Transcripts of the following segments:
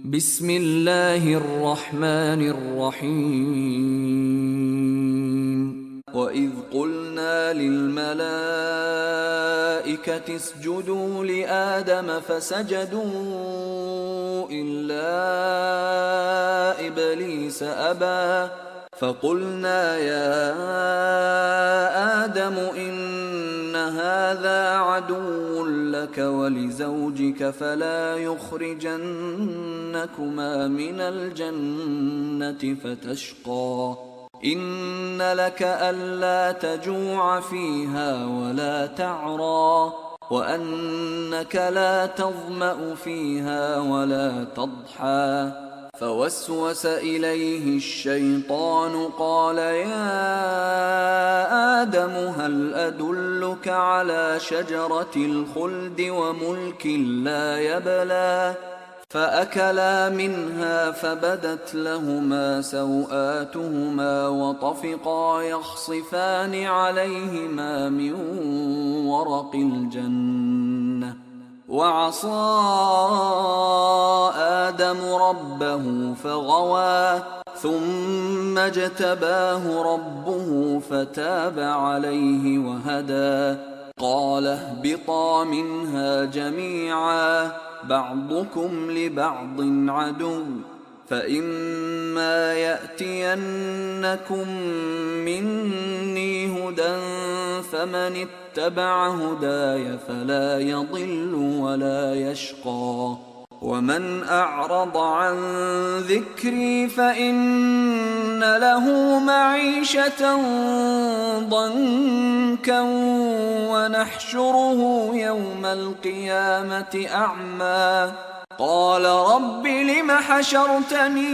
بسم الله الرحمن الرحيم وإذ قلنا للملائكة اسجدوا لآدم فسجدوا إلا إبليس أبى فقلنا يا آدم إن هذا عدو لك ولزوجك فلا يخرجنكما من الجنة فتشقى إن لك ألا تجوع فيها ولا تعرى وأنك لا تظمأ فيها ولا تضحى فوسوس إليه الشيطان قال يا آدم هل أدلك على شجرة الخلد وملك لا يبلى فأكلا منها فبدت لهما سوآتهما وطفقا يخصفان عليهما من ورق الجنة وعصى آدم ربه فغوى ثم اجتباه ربه فتاب عليه وهدى قال اهبطا منها جميعا بعضكم لبعض عدو فإما يأتينكم مني هدى فمن اتبع هداي فلا يضل ولا يشقى ومن أعرض عن ذكري فإن له معيشة ضنكا ونحشره يوم القيامة أعمى قال رب لم حشرتني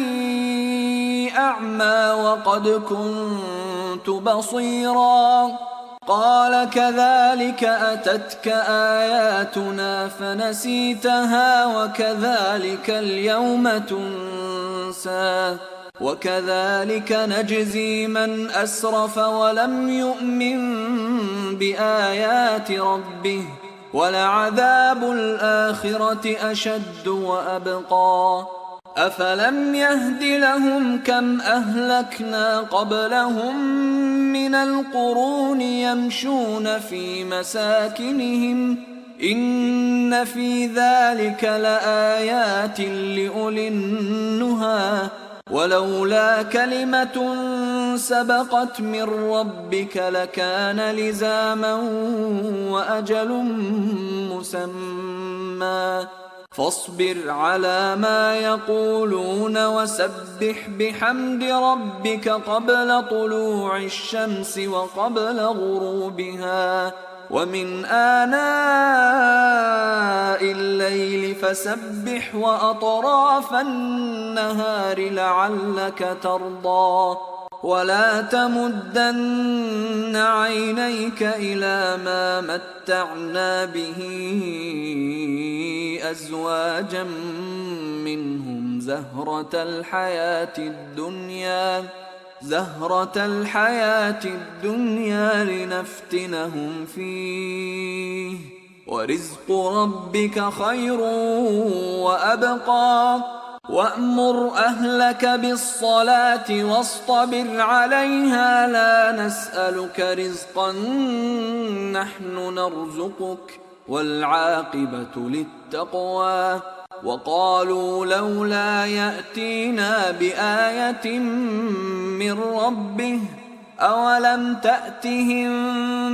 أعمى وقد كنت بصيرا قال كذلك أتتك آياتنا فنسيتها وكذلك اليوم تنسى وكذلك نجزي من أسرف ولم يؤمن بآيات ربه ولعذاب الآخرة أشد وأبقى أفلم يهد لهم كم أهلكنا قبلهم من القرون يمشون في مساكنهم إن في ذلك لآيات لأولي النهى ولولا كلمة سبقت من ربك لكان لزاما وأجل مسمى فاصبر على ما يقولون وسبح بحمد ربك قبل طلوع الشمس وقبل غروبها ومن آناء الليل فسبح وأطراف النهار لعلك ترضى ولا تمدن عينيك إلى ما متعنا به أزواجا منهم زهرة الحياة الدنيا لنفتنهم فيه ورزق ربك خير وأبقى وأمر أهلك بالصلاة واصطبر عليها لا نسألك رزقا نحن نرزقك والعاقبة للتقوى وقالوا لولا يأتينا بآية من ربه أولم تأتهم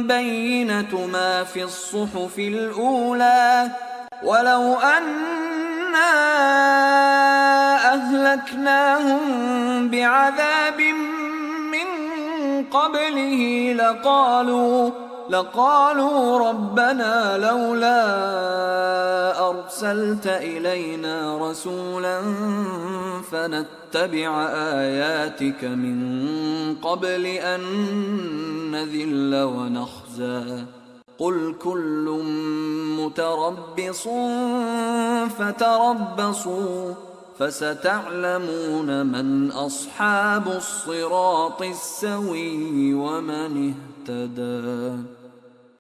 بينة ما في الصحف الأولى ولو أنا أهلكناهم بعذاب من قبله لقالوا ربنا لولا أرسلت إلينا رسولا فنتبع آياتك من قبل أن نذل ونخزى قل كل متربص فتربصوا فستعلمون من أصحاب الصراط السوي ومن اهتدى